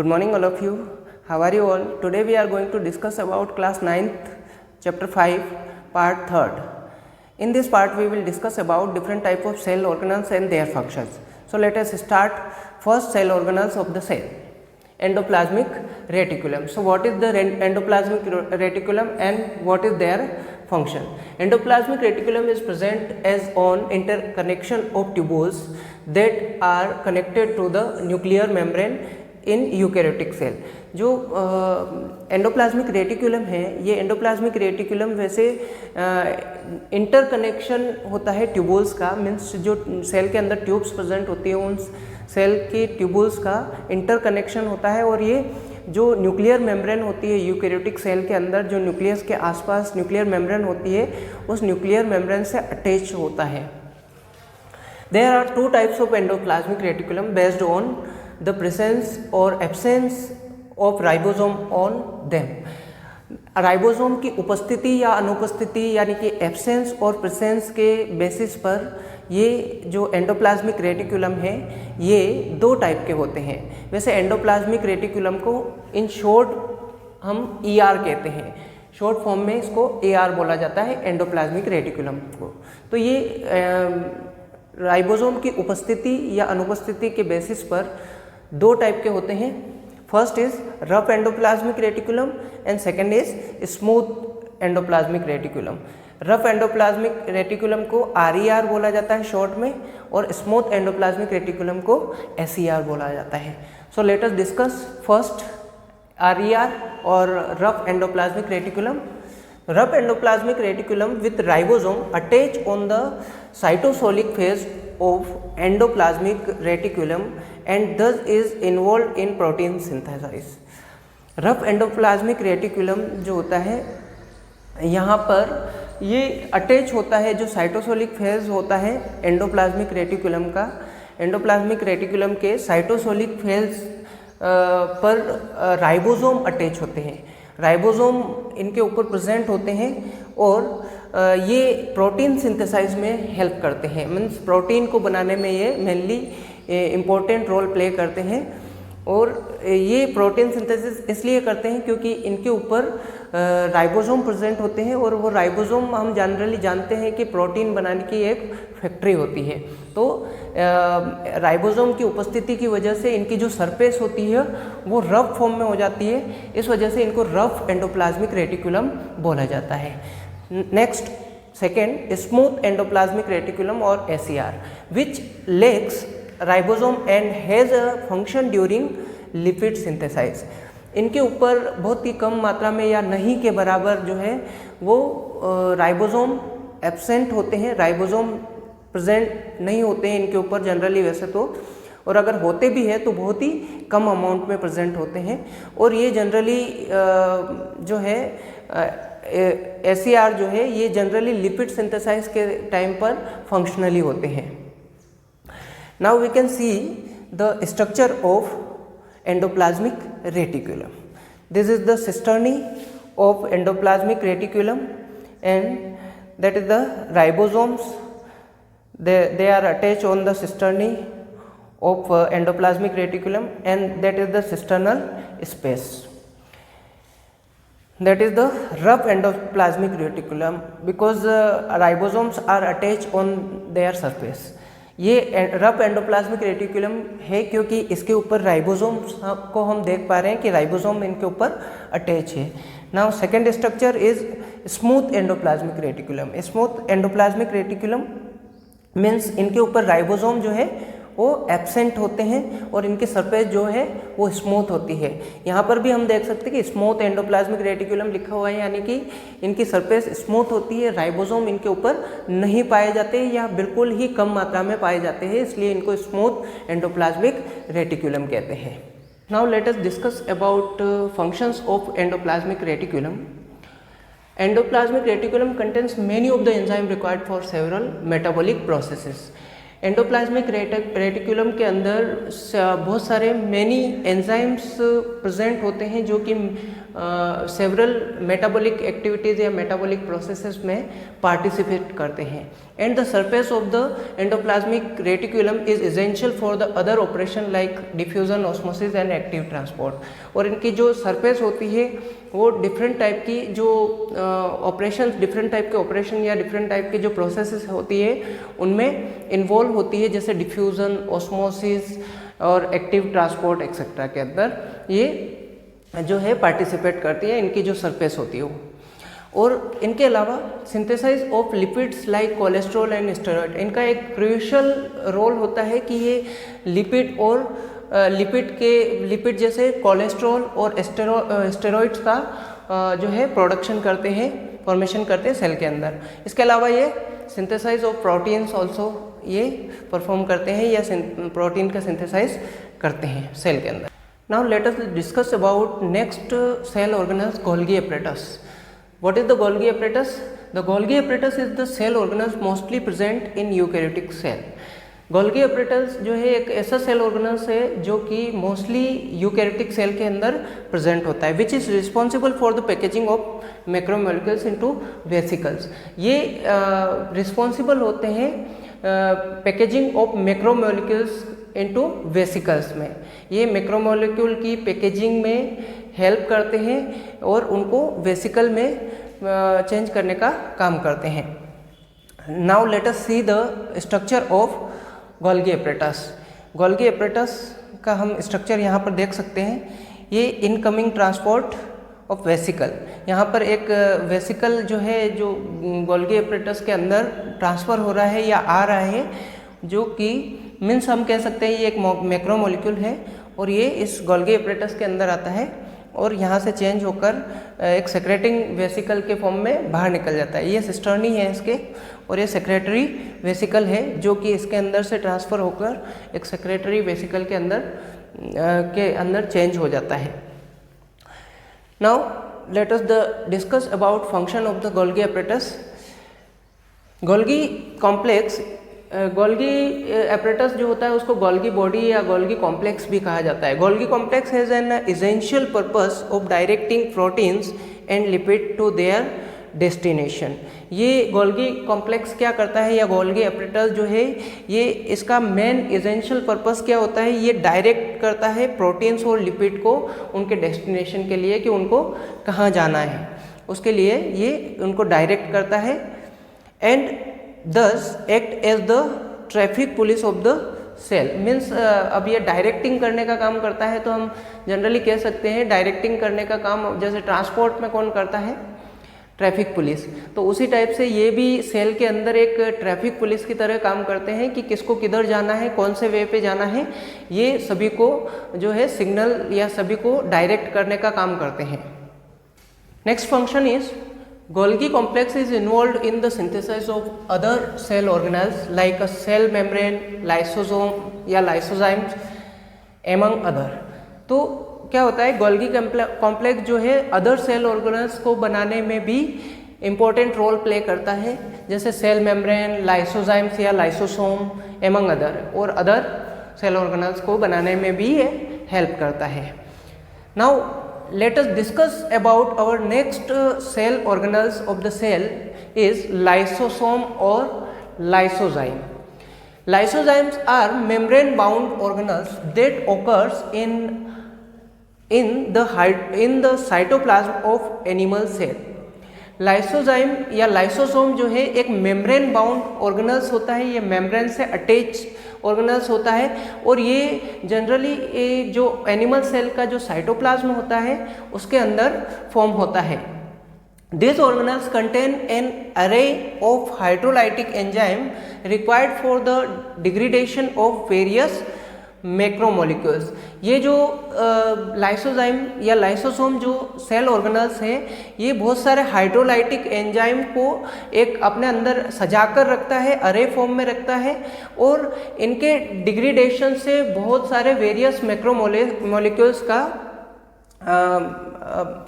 Good morning all of you. How are you all? Today we are going to discuss about class 9th chapter 5 part 3rd. In this part we will discuss about different type of cell organelles and their functions. So let us start first cell organelles of the cell. Endoplasmic reticulum. So what is the endoplasmic reticulum and what is their function? Endoplasmic reticulum is present as on interconnection of tubules that are connected to the nuclear membrane in eukaryotic cell. जो endoplasmic reticulum है, ये endoplasmic reticulum वैसे interconnection होता है tubules का, means जो cell के अंदर ट्यूब्स प्रेजेंट होती है उन सेल की ट्यूबुल्स का इंटरकनेक्शन होता है. और ये जो न्यूक्लियर मेम्ब्रेन होती है यूकैरियोटिक सेल के अंदर, जो न्यूक्लियस के आसपास न्यूक्लियर मेम्ब्रेन होती है, उस न्यूक्लियर मेम्ब्रेन से अटैच होता है. There are two types of endoplasmic reticulum based on the presence or absence of ribosome on them. Ribosome की उपस्थिति या अनुपस्थिति यानी कि एब्सेंस और प्रेजेंस के बेसिस पर ये जो एंडोप्लाज्मिक रेटिकुलम है ये दो टाइप के होते हैं. वैसे एंडोप्लाज्मिक रेटिकुलम को इन शॉर्ट हम ER कहते हैं, शॉर्ट फॉर्म में इसको AR बोला जाता है एंडोप्लाज्मिक रेटिकुलम को. तो ये राइबोसोम की उपस्थिति या अनुपस्थिति के बेसिस पर दो टाइप के होते हैं. First is rough endoplasmic reticulum and second is smooth endoplasmic reticulum. Rough endoplasmic reticulum को RER बोला जाता है शॉर्ट में, और स्मूथ एंडोप्लाज्मिक रेटिकुलम को SER बोला जाता है. So let us discuss first RER और rough endoplasmic reticulum. Rough endoplasmic reticulum with ribosome attach on the cytosolic phase of endoplasmic reticulum and thus is involved in protein synthesis. Rough endoplasmic reticulum जो होता है यहाँ पर ये attach होता है, जो साइटोसोलिक फेज होता है एंडोप्लाज्मिक रेटिकुलम का. एंडोप्लाज्मिक रेटिकुलम के साइटोसोलिक फेज पर राइबोसोम अटैच होते हैं. राइबोसोम इनके ऊपर प्रेजेंट होते हैं और ये प्रोटीन सिंथेसाइज में हेल्प करते हैं. मीन्स प्रोटीन को बनाने में ये मेनली इम्पोर्टेंट रोल प्ले करते हैं. और ये प्रोटीन सिंथेसिस इसलिए करते हैं क्योंकि इनके ऊपर राइबोसोम प्रेजेंट होते हैं, और वो राइबोसोम हम जनरली जानते हैं कि प्रोटीन बनाने की एक फैक्ट्री होती है. तो राइबोसोम की उपस्थिति की वजह से इनकी जो सरफेस होती है वो रफ फॉर्म में हो जाती है. इस वजह से इनको रफ एंडोप्लाज्मिक रेटिकुलम बोला जाता है. Next second smooth endoplasmic reticulum और SER which lacks ribosome and has a function during lipid synthesize. इनके ऊपर बहुत ही कम मात्रा में या नहीं के बराबर जो है वो राइबोसोम एब्सेंट होते हैं. राइबोसोम प्रेजेंट नहीं होते हैं इनके ऊपर जनरली वैसे तो, और अगर होते भी हैं तो बहुत ही कम अमाउंट में प्रेजेंट होते हैं. और ये जनरली जो है SER जो है ये जनरली लिपिड सिंथेसाइज के टाइम पर फंक्शनली होते हैं. Now we can see the structure of endoplasmic reticulum. This is the cisternae of endoplasmic reticulum, and that is the ribosomes. They are attached on the cisternae of endoplasmic reticulum, and that is the cisternal space. That is the rough endoplasmic reticulum because ribosomes are attached on their surface. ये rough endoplasmic reticulum है क्योंकि इसके ऊपर ribosome को हम देख पा रहे हैं कि राइबोसोम इनके ऊपर अटैच है. Now second structure is smooth endoplasmic reticulum. Smooth endoplasmic reticulum means इनके ऊपर राइबोसोम जो है वो एब्सेंट होते हैं और इनकी सरफेस जो है वो स्मूथ होती है. यहाँ पर भी हम देख सकते हैं कि स्मूथ एंडोप्लाज्मिक रेटिकुलम लिखा हुआ है, यानी कि इनकी सरफेस स्मूथ होती है. राइबोसोम इनके ऊपर नहीं पाए जाते या बिल्कुल ही कम मात्रा में पाए जाते हैं, इसलिए इनको स्मूथ एंडोप्लाज्मिक रेटिकुलम कहते हैं. Now let us discuss about functions of endoplasmic reticulum. Endoplasmic reticulum contains many of the enzymes required for several metabolic processes. Endoplasmic reticulum के अंदर बहुत सारे मेनी एंजाइम्स प्रेजेंट होते हैं जो कि सेवरल मेटाबॉलिक एक्टिविटीज़ या मेटाबॉलिक प्रोसेसेस में पार्टिसिपेट करते हैं। And the surface of the endoplasmic reticulum is essential for the other operation like diffusion, osmosis and active transport. और इनकी जो सरफेस होती है वो डिफरेंट टाइप की जो ऑपरेशन, डिफरेंट टाइप के ऑपरेशन या डिफरेंट टाइप के जो प्रोसेसेस होती है उनमें इन्वॉल्व होती है, जैसे डिफ्यूज़न, ऑस्मोसिस और एक्टिव ट्रांसपोर्ट एक्सेट्रा के अंदर ये जो है पार्टिसिपेट करती है, इनकी जो सरफेस होती है वो। और इनके अलावा synthesize of lipids like cholesterol and steroid, इनका एक क्रूशियल रोल होता है कि ये लिपिड और लिपिड जैसे कोलेस्ट्रॉल और स्टेरॉइड्स का जो है प्रोडक्शन करते हैं, फॉर्मेशन करते हैं सेल के अंदर। इसके अलावा ये सिंथेसाइज ऑफ प्रोटीन्स ऑल्सो ये परफॉर्म करते हैं या प्रोटीन का सिंथेसाइज करते हैं सेल के अंदर। Now let us discuss about next cell organelles, Golgi apparatus. What is the Golgi apparatus? The Golgi apparatus is the cell organelles mostly present in eukaryotic cell. Golgi apparatus जो है एक ऐसा cell organelles है जो कि mostly eukaryotic cell के अंदर present होता है, which is responsible for the packaging of macromolecules into vesicles. ये रिस्पॉन्सिबल होते हैं packaging of macromolecules into vesicles में। ये मैक्रोमोलिक्यूल की पैकेजिंग में हेल्प करते हैं और उनको वेसिकल में चेंज करने का काम करते हैं। Now let us C the structure of Golgi apparatus. Golgi apparatus का हम स्ट्रक्चर यहाँ पर देख सकते हैं। ये इनकमिंग ट्रांसपोर्ट ऑफ वेसिकल, यहाँ पर एक वेसिकल जो है जो गोल्गी एपरेटस के अंदर ट्रांसफ़र हो रहा है या आ रहा है, जो कि मीन्स हम कह सकते हैं ये एक मैक्रोमोलिक्यूल है और ये इस गोल्गी एपरेटस के अंदर आता है और यहाँ से चेंज होकर एक सेक्रेटिंग वेसिकल के फॉर्म में बाहर निकल जाता है। ये सिस्टर्नी है इसके और ये सेक्रेटरी वेसिकल है जो कि इसके अंदर से ट्रांसफ़र होकर एक सेक्रेटरी वेसिकल के अंदर चेंज हो जाता है। Now let us discuss about function of the Golgi apparatus. Golgi complex, Golgi apparatus जो होता है उसको गोल्गी बॉडी या गोल्गी कॉम्प्लेक्स भी कहा जाता है। Golgi complex has an essential purpose of directing proteins and lipid to their destination. ये गोल्गी कॉम्प्लेक्स क्या करता है या गोल्गी एपरेटस जो है ये इसका मेन एसेंशियल पर्पस क्या होता है, ये डायरेक्ट करता है प्रोटीन्स और लिपिड को उनके डेस्टिनेशन के लिए कि उनको कहाँ जाना है, उसके लिए ये उनको डायरेक्ट करता है। And thus act as the traffic police of the cell। Means अब ये डायरेक्टिंग करने का काम करता है, तो हम जनरली कह सकते हैं डायरेक्टिंग करने का काम जैसे ट्रांसपोर्ट में कौन करता है, ट्रैफिक पुलिस। तो उसी टाइप से ये भी सेल के अंदर एक ट्रैफिक पुलिस की तरह काम करते हैं कि किसको किधर जाना है, कौन से वे पे जाना है, ये सभी को जो है सिग्नल या सभी को डायरेक्ट करने का काम करते हैं। Next function is Golgi complex is involved in the synthesis of other cell organelles like a cell membrane, lysosome या lysozymes among other। तो क्या होता है, गोल्गी कॉम्प्लेक्स जो है अदर सेल ऑर्गेनल्स को बनाने में भी इम्पोर्टेंट रोल प्ले करता है, जैसे सेल मेम्ब्रेन, लाइसोजाइम्स या लाइसोसोम एमंग अदर, और अदर सेल ऑर्गेनल्स को बनाने में भी ये हेल्प करता है। Now let us discuss about our next cell organelles of the cell is lysosome or lysozyme. Lysozymes are membrane bound organelles that occurs in the cytoplasm of animal cell। Lysozyme या lysosome जो है एक membrane bound organelles होता है, ये membrane से attach organelles होता है और ये जनरली जो एनिमल सेल का जो साइटोप्लाज्म होता है उसके अंदर फॉर्म होता है। दिस ऑर्गेनल्स कंटेन एन अरे of hydrolytic enzyme required for the degradation of various macromolecules. ये जो लाइसोजाइम या लाइसोसोम जो सेल ऑर्गेनल्स हैं ये बहुत सारे हाइड्रोलाइटिक एंजाइम को एक अपने अंदर सजाकर रखता है, अरे फॉर्म में रखता है, और इनके डिग्रेडेशन से बहुत सारे वेरियस मैक्रोमोलिक्यूल्स का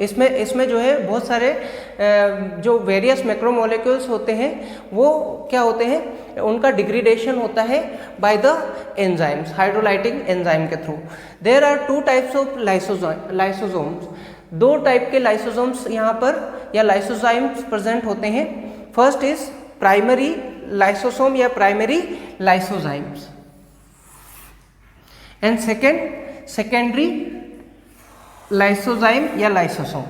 इसमें जो है बहुत सारे जो वेरियस मैक्रोमोलिक्यूल्स होते हैं वो क्या होते हैं, उनका डिग्रेडेशन होता है by the enzymes, hydrolytic enzyme के through. There are 2 types of lysosomes, 2 type के लाइसोसोम्स यहाँ पर या लाइसोजाइम्स प्रेजेंट होते हैं। फर्स्ट इज प्राइमरी लाइसोसोम या primary lysozymes, and secondary lysozyme या lysosome.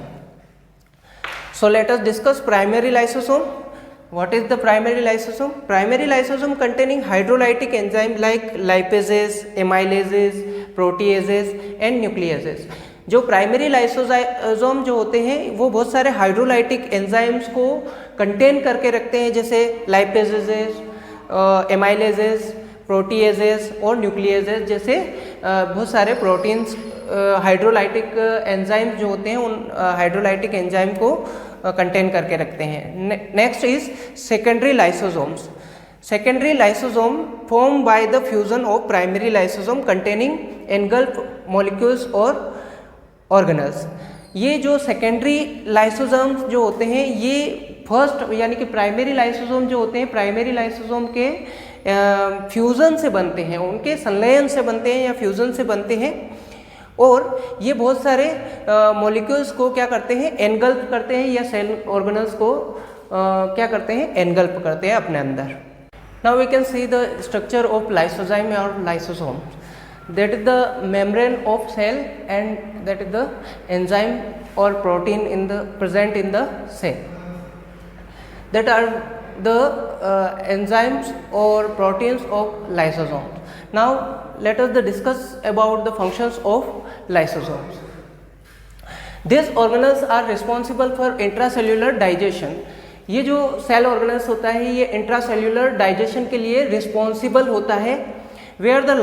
So let us discuss primary lysosome. What is the primary lysosome? Primary lysosome containing hydrolytic enzyme like lipases, amylases, proteases and nucleases. जो primary lysosome जो होते हैं वो बहुत सारे hydrolytic enzymes को contain करके रखते हैं, जैसे लाइपेजेस, एमाइलेजेस, प्रोटीएजेस और न्यूक्लियेजेस जैसे बहुत सारे प्रोटीन्स हाइड्रोलाइटिक एंजाइम जो होते हैं उन हाइड्रोलाइटिक एंजाइम को कंटेन करके रखते हैं। Next is secondary lysosomes. Secondary lysosome form by the fusion of primary lysosome containing engulf molecules और ऑर्गेनल्स। ये जो सेकेंडरी लाइसोसोम्स जो होते हैं ये फर्स्ट यानी कि प्राइमरी लाइसोसोम जो होते हैं प्राइमरी लाइसोसोम के फ्यूजन से बनते हैं, उनके संलयन से बनते हैं या फ्यूजन से बनते हैं, और ये बहुत सारे मॉलिक्यूल्स को क्या करते हैं, एनगल्फ करते हैं या सेल ऑर्गेनल्स को क्या करते हैं, एनगल्फ करते हैं अपने अंदर। Now we can see the structure of lysozyme और lysosome. That is the membrane of cell and that is the enzyme और protein in the present in the cell. That are the enzymes or proteins of lysosomes. Now let us discuss about the functions of lysosomes. These organelles are responsible for intracellular digestion. ये जो cell organelles होता है ये intracellular digestion के लिए responsible होता है, where the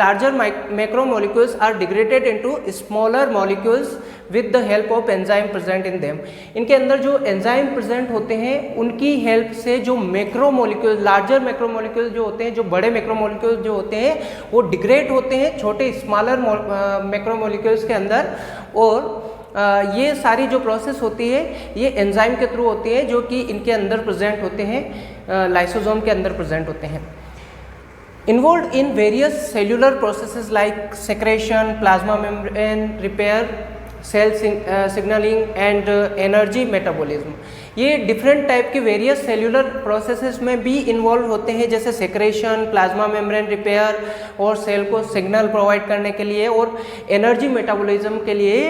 larger macromolecules are degraded into smaller molecules with the help of enzyme present in them. इनके अंदर जो एंजाइम प्रेजेंट होते हैं उनकी हेल्प से जो मैक्रोमोलिक्यूल्स, लार्जर मैक्रोमोलिक्यूल्स जो होते हैं, जो बड़े मैक्रोमोलिक्यूल्स जो होते हैं वो डिग्रेड होते हैं छोटे स्मॉलर मैक्रोमोलिक्यूल्स के अंदर, और ये सारी जो प्रोसेस होती है ये एंजाइम के थ्रू होती है जो कि इनके अंदर प्रेजेंट होते हैं, लाइसोसोम के अंदर प्रेजेंट होते हैं। Involved in various cellular processes like secretion, plasma membrane repair, cell signaling and energy metabolism. ये डिफरेंट टाइप के वेरियस सेल्यूलर प्रोसेसेस में भी इन्वॉल्व होते हैं, जैसे सेक्रेशन, प्लाज्मा मेम्ब्रेन रिपेयर और सेल को सिग्नल प्रोवाइड करने के लिए, और एनर्जी मेटाबॉलिज्म के लिए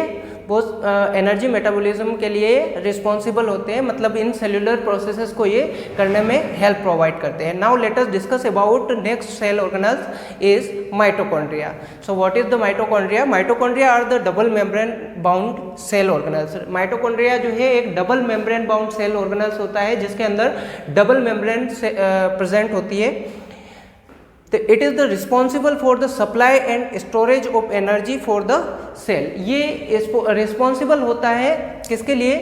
बहुत एनर्जी मेटाबॉलिज्म के लिए रिस्पॉन्सिबल होते हैं, मतलब इन सेल्यूलर प्रोसेसेस को ये करने में हेल्प प्रोवाइड करते हैं। Now let us discuss about next cell organelles is mitochondria. So what is the mitochondria? Mitochondria are the double membrane bound cell organelles. Mitochondria जो है एक double membrane bound cell organelles होता है जिसके अंदर double membrane present होती है। It is the responsible for the supply and storage of energy for the cell. ये रिस्पॉन्सिबल होता है किसके लिए?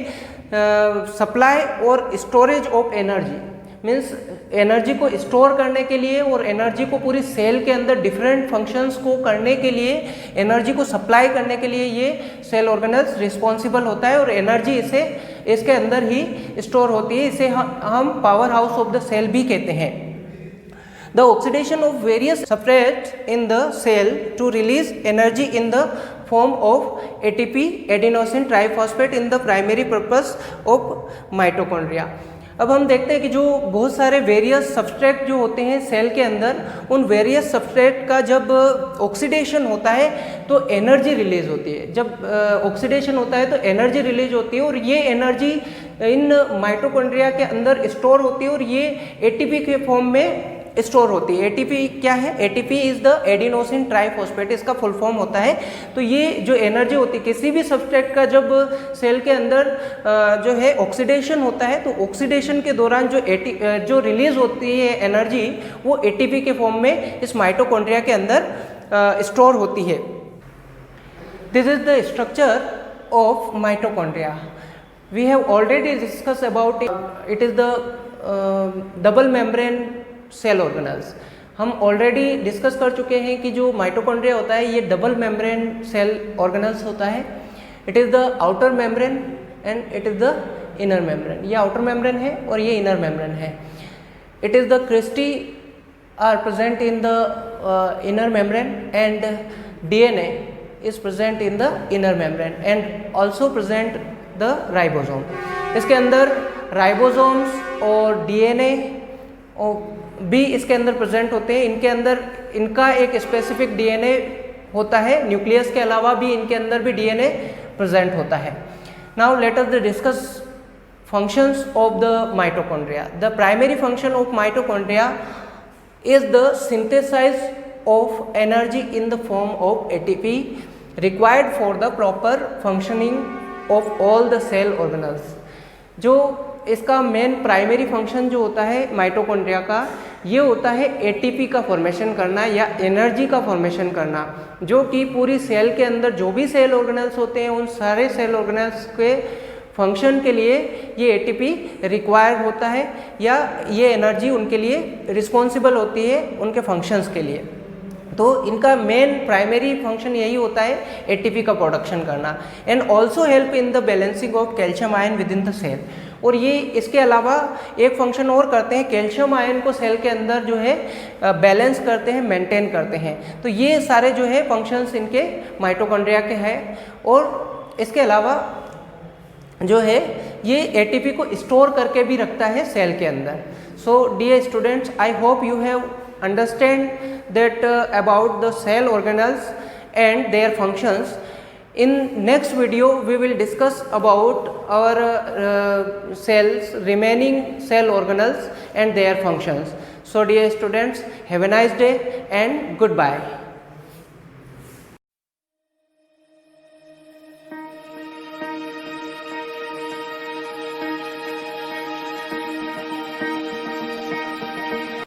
सप्लाई और storage of energy, means energy को स्टोर करने के लिए और एनर्जी को पूरी सेल के अंदर डिफरेंट फंक्शंस को करने के लिए, एनर्जी को सप्लाई करने के लिए ये सेल ऑर्गेनल्स रिस्पॉन्सिबल होता है, और एनर्जी इसके अंदर ही स्टोर होती है। इसे हम power house of the cell भी कहते हैं। The oxidation of various substrates in the cell to release energy in the form of ATP, adenosine triphosphate in the primary purpose of mitochondria. अब हम देखते हैं कि जो बहुत सारे वेरियस सबस्ट्रेट जो होते हैं सेल के अंदर, उन वेरियस सबस्ट्रेट का जब ऑक्सीडेशन होता है तो एनर्जी रिलीज होती है। जब ऑक्सीडेशन होता है तो एनर्जी रिलीज होती है, और ये एनर्जी इन माइटोकॉन्ड्रिया के अंदर स्टोर होती है, और ये एटीपी के फॉर्म में स्टोर होती है। एटीपी क्या है? ATP is the adenosine triphosphate, इसका फुल फॉर्म होता है। तो ये जो एनर्जी होती है किसी भी सब्सट्रेट का जब सेल के अंदर जो है ऑक्सीडेशन होता है, तो ऑक्सीडेशन के दौरान जो रिलीज होती है एनर्जी वो एटीपी के फॉर्म में इस माइटोकॉन्ड्रिया के अंदर स्टोर होती है। This is the structure of mitochondria. We have already discuss about it is the double membrane cell organelles. हम ऑलरेडी डिस्कस कर चुके हैं कि जो माइटोकॉन्ड्रिया होता है ये डबल मेम्ब्रेन सेल ऑर्गेनल्स होता है। It is the outer membrane and it is the inner membrane, ये आउटर मेम्ब्रेन है और ये इनर मेम्ब्रेन है. It is the cristae are present in the inner membrane and DNA is present in the inner membrane and also present the ribosome. इसके अंदर ribosomes और DNA भी इसके अंदर प्रेजेंट होते हैं. इनके अंदर इनका एक स्पेसिफिक DNA होता है, न्यूक्लियस के अलावा भी इनके अंदर भी DNA प्रेजेंट होता है. Now let us discuss functions of the mitochondria. The primary function of mitochondria is the synthesis of energy in the form of ATP required for the proper functioning of all the cell organelles. जो इसका main primary function जो होता है mitochondria का, ये होता है ATP का फॉर्मेशन करना या एनर्जी का फॉर्मेशन करना, जो कि पूरी सेल के अंदर जो भी सेल ऑर्गेनल्स होते हैं उन सारे सेल ऑर्गेनल्स के फंक्शन के लिए ये एटीपी रिक्वायर्ड होता है या ये एनर्जी उनके लिए रिस्पॉन्सिबल होती है उनके फंक्शंस के लिए. तो इनका मेन प्राइमरी फंक्शन यही होता है एटीपी का प्रोडक्शन करना and also help in the balancing of calcium ion within the cell. और ये इसके अलावा एक फंक्शन और करते हैं, कैल्शियम आयन को सेल के अंदर जो है बैलेंस करते हैं, मेंटेन करते हैं. तो ये सारे जो है फंक्शंस इनके माइटोकॉन्ड्रिया के हैं. और इसके अलावा जो है ये एटीपी को स्टोर करके भी रखता है सेल के अंदर. So dear students, I hope you have understand that about the cell organelles and their functions. In next video we will discuss about our cells, remaining cell organelles and their functions. So dear students, have a nice day and goodbye.